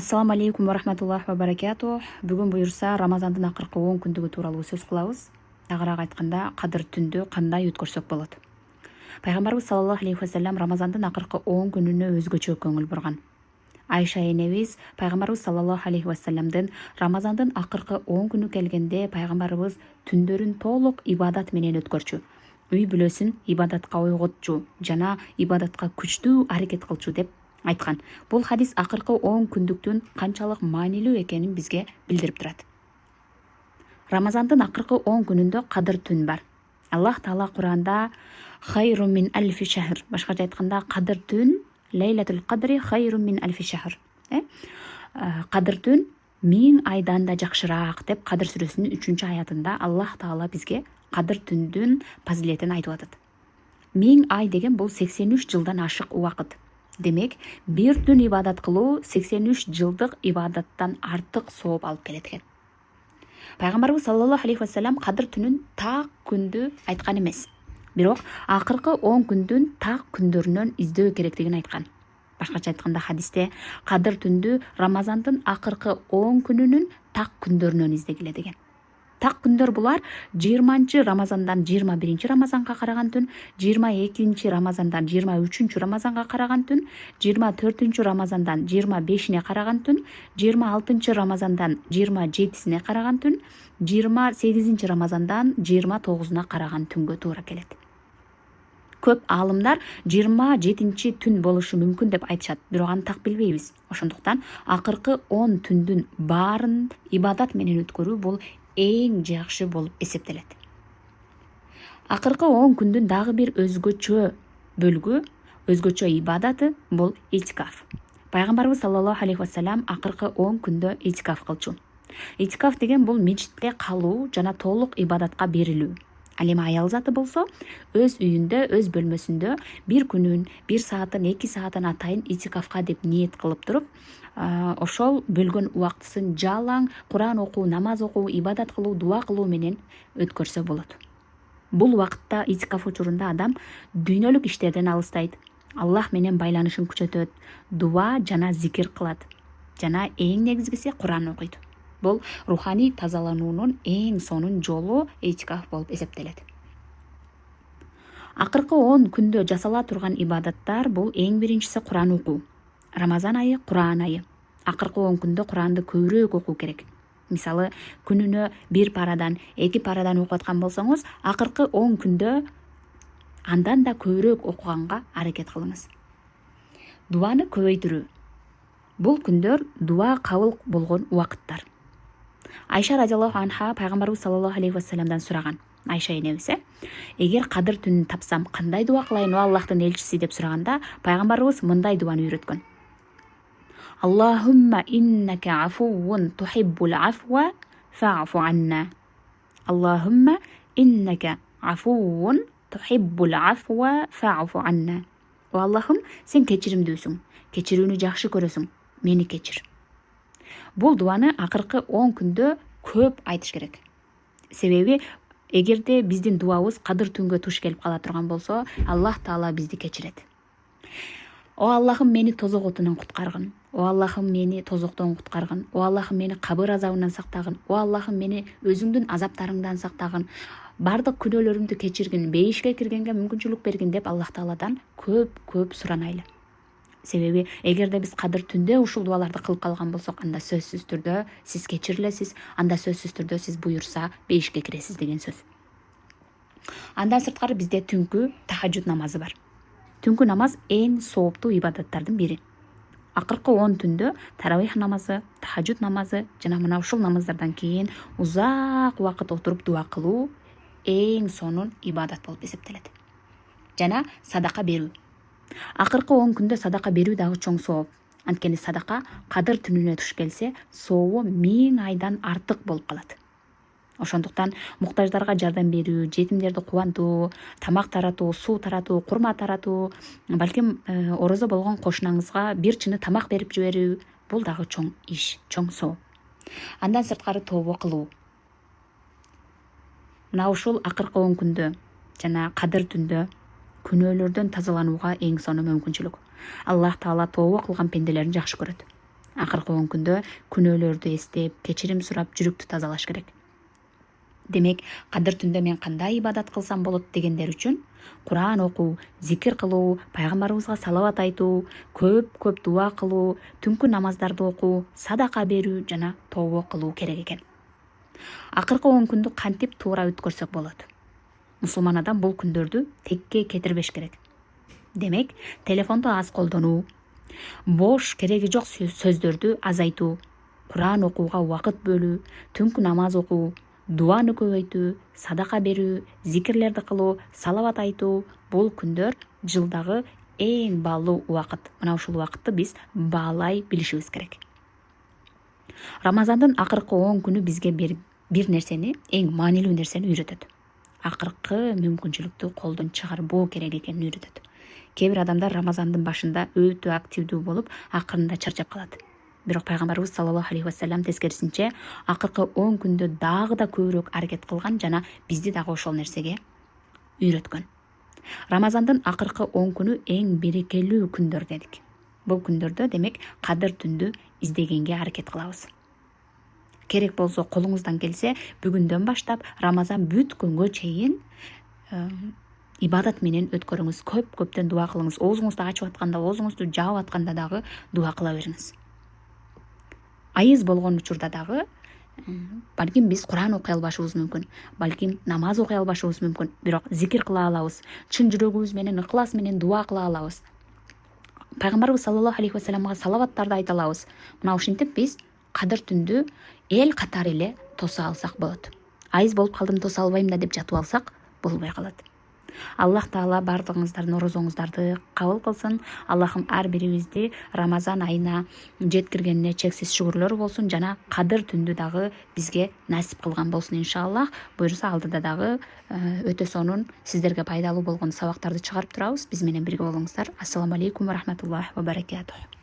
Ассаламу алейкум ва рахматуллахи ва баракатух. Бүгін буюрса Рамазандын акыркы 10 күндүгү тууралуу сөз кылабыз. Тагыраак айтканда, кадыр түндү кандай өткөрсөк болот? Пайгамбарыбыз саллаллаху алейхи ва саллям Рамазандын акыркы 10 күнүнө өзгөчө көңүл бурган. Айша энебиз пайгамбарыбыз саллаллаху алейхи ва саллямдын Рамазандын акыркы 10 күнү келгенде пайгамбарыбыз түндөрүн толук ибадат менен өткөрчү. Үй бүлөсүн ибадатка ойготчу жана ибадатка күчтүү аракет кылчу деп айткан. Бул хадис акыркы 10 күндүктүн канчалык маанилүү экенин бизге билдирип турат. Рамазандын акыркы 10 күнүндө кадыр түн бар. Аллах Таала Куранда хайрун мин альфи шахр, башкача айтканда кадыр түн лейлатул кадри хайрун мин альфи шахр. Кадыр түн 1000 айдан да жакшыраак деп Кадыр сүрөсүнүн 3-аятында Аллах Таала бизге кадыр түндүн фазилетин айтып атат. 1000 ай деген бул 83 жылдан ашык убакыт. Демек, бир түн ибадат кылуу 83 жылдык ибадаттан артык сооп алып келет экен. Пайгамбарыбыз саллаллаху алейхи ва саллям кадыр түнүн так күндү айткан эмес. Бирок акыркы 10 күндүн так күндөрүнөн издөө керектигин айткан. Башкача айтканда хадисте кадыр түндү Рамазандын акыркы 10 күнүнүн так күндөрүнөн издегиле деген. Так күндөр булар 20 Рамазандан 21 Рамазанга караган түн, 22 Рамазандан 23 Рамазанга караган түн, 24 Рамазандан 25 караган түн, 26 Рамазандан 27 караган түн, 28 Рамазандан 29 караган түнгө туура келет. Көп аалымдар 27 түн болушу мүмкүн деп айтышат, бирок аны так билбейбиз. Ошондуктан акыркы 10 түндүн баарын ибадат менен өткөрүү бул эң жакшы болуп эсептелет. Акыркы 10 күндүн дагы бир өзгөчө бөлүгү, өзгөчө ибадаты бул итикаф. Пайгамбарыбыз саллаллаху алейхи ва саллям акыркы 10 күндө итикаф кылчу. Итикаф деген бул мечитте калуу жана толук ибадатка берилүү. Ал эми аял заты болсо өз үйүндө, өз бөлмөсүндө бир күнүн, 1 саатын, 2 саатын атайын итикафка деп ниет кылып туруп, ошол бөлгөн убактысын жалаң Куран окуу, намаз окуу, ибадат кылуу, дуа кылуу менен өткөрсө болот. Бул убакытта итикаф учурунда адам дүйнөлүк иштерден алыстайт, Аллах менен байланышын күчөтөт, дуа жана зикир кылат жана эң негизгиси Куран окуйт. Бул руханий тазалануунун эң сонун жолу итикаф болуп эсептелет. Акыркы 10 күндө жасала турган ибадаттар бул эң биринчиси Куран окуу. Рамазан айы Куран айы. Акыркы 10 күндө Куранды көбүрөөк окуу керек. Мисалы, күнүнө 1 парадан, 2 парадан окуп аткан болсоңуз, акыркы 10 күндө андан да көбүрөөк окуганга аракет кылыңыз. Дуаны көбөйтүрүү. Бул күндөр дуа кабыл болгон убакыттар. Айша радиаллаху анха пайгамбарыбыз саллаллаху алейхи ва саллямдан сураган. Айша энебиз, эгер кадыр түнүн тапсам, кандай дуа кылайын, о Аллахтын элчиси деп сураганда, пайгамбарыбыз мындай дуаны үйрөткөн. Аллахумма иннака афувун тухиббул афва фа'фу анна. Аллахумма иннака афувун тухиббул афва фа'фу анна. О Аллахым, сен кечиримдүүсүң, кечирүүнү жакшы көрөсүң, мени кечир. Бул дуаны акыркы 10 күндө көп айтыш керек. Себеби эгерде биздин дуабыз кадыр түнгө туш келип кала турган болсо, Аллах Таала бизди кечирет. О Аллахым, мени тозок отунан куткаргын. О Аллахым, мени тозоктон куткаргын. О Аллахым, мени кабыр азабынан сактагын. О Аллахым, мени өзүңдүн азаптарыңдан сактагын. Бардык күнөөлөрүмдү кечиргин, бейишке киргенге мүмкүнчүлүк бергин деп Аллах Тааладан көп суранайлы. Себеби эгерде биз кадыр түндө ушул дуаларды кылып калган болсок, анда сөзсүз түрдө сиз кечирилесиз, анда сөзсүз түрдө сиз буюрса бейишке киресиз деген сөз. Андан сырткары бизде түнкү тахажжуд намазы бар. Түнкү намаз эң сооптуу ибадаттардын бири. Акыркы 10 түндө таравих намазы, тахажжуд намазы жана мына ушул намаздардан кийин узак убакыт отуруп дуа кылуу эң сонун ибадат болуп эсептелет. Жана садака берүү. Акыркы 10 күндө садака берүү дагы чоң сооп. Анткени садака кадыр түнүнө туш келсе, сообу 1000 айдан артык болуп калат. Ошондуктан муктаждарга жардам берүү, жетимдерди кубантуу, тамак таратуу, суу таратуу, курма таратуу, балким орозо болгон кошунаңызга бир чыны тамак берип жиберүү, бул дагы чоң иш, чоң соо. Андан сырткары тобо кылуу. Мына ушул акыркы 10 күндө жана кадыр түндө күнөөлөрдөн тазаланууга эң сонун мүмкүнчүлүк. Аллах Таала тобо кылган пенделерин жакшы көрөт. Акыркы 10 күндө күнөөлөрдү эстеп, кечирим сурап, жүрөктү тазалаш керек. Демек, кадыр түндө мен кандай ибадат кылсам болот дегендер үчүн Куран окуу, зикир кылуу, пайгамбарыбызга салават айтуу, көп дуа кылуу, түнкү намаздарды окуу, садака берүү жана тообо кылуу керек экен. Акыркы 10 күндү кантип туура өткөрсөк болот? Мусулман адам бул күндөрдү текке кетирбеш керек. Демек, телефонду аз колдонуу, бош кереги жок сөздөрдү азайтуу, Куран окууга убакыт бөлүү, түнкү намаз окуу, дуаны көбөйтүү, садака берүү, зикирлерди кылуу, салават айтуу бул күндөр жылдагы эң баалуу убакыт. Мына ушул убакытты биз баалай билишибиз керек. Рамазандын акыркы 10 күнү бизге бир нерсени, эң маанилүү нерсени үйрөтөт. Акыркы мүмкүнчүлүктү колдон чыгарбоо керек экенин үйрөтөт. Кээ бир адамдар Рамазандын башында өтө активдүү болуп, акырында чарчап калат. Бирок пайгамбарыбыз саллаллаху алейхи вассалам тескерисинче акыркы 10 күндө дагы да көбүрөөк аракет кылган жана бизди дагы ошол нерсеге үйрөткөн. Рамазандын акыркы 10 күнү эң берекелүү күндөр дедик. Бул күндөрдө демек кадыр түндү издегенге аракет кылабыз. Керек болсо колуңуздан келсе бүгүндөн баштап Рамазан бүткөнгө чейин ибадат менен өткөрүңүз, көптөн дуа кылыңыз. Оозуңузду ачып атканда, оозуңузду жаап атканда дагы дуа кыла бериңиз. Айыз болгон учурда дагы балким биз Куран окуй албашыбыз мүмкүн, балким намаз окуй албашыбыз мүмкүн, бирок зикир кыла алабыз, чын жүрөгүбүз менен, ыклас менен дуа кыла алабыз. Пайгамбарыбыз саллаллаху алейхи вассаламга салаваттарды айта алабыз. Мына ушинтип биз кадыр түндү эл катары эле тоса алсак болот. Айыз болуп калдым, тоса албайм да деп жатып алсак болбой калат. Аллах Таала бардыгыңыздардын орозоңуздарды кабыл кылсын. Аллахым ар бирибизди Рамазан айына жеткиргенине чексиз шүгүрлөр болсун жана кадыр түндү дагы бизге насип кылган болсун иншаллах. Буюрса алдыда дагы өтө сонун сиздерге пайдалуу болгон сабактарды чыгарып турабыз. Биз менен бирге болуңуздар. Ассаламу алейкум ва рахматуллахи ва баракатух.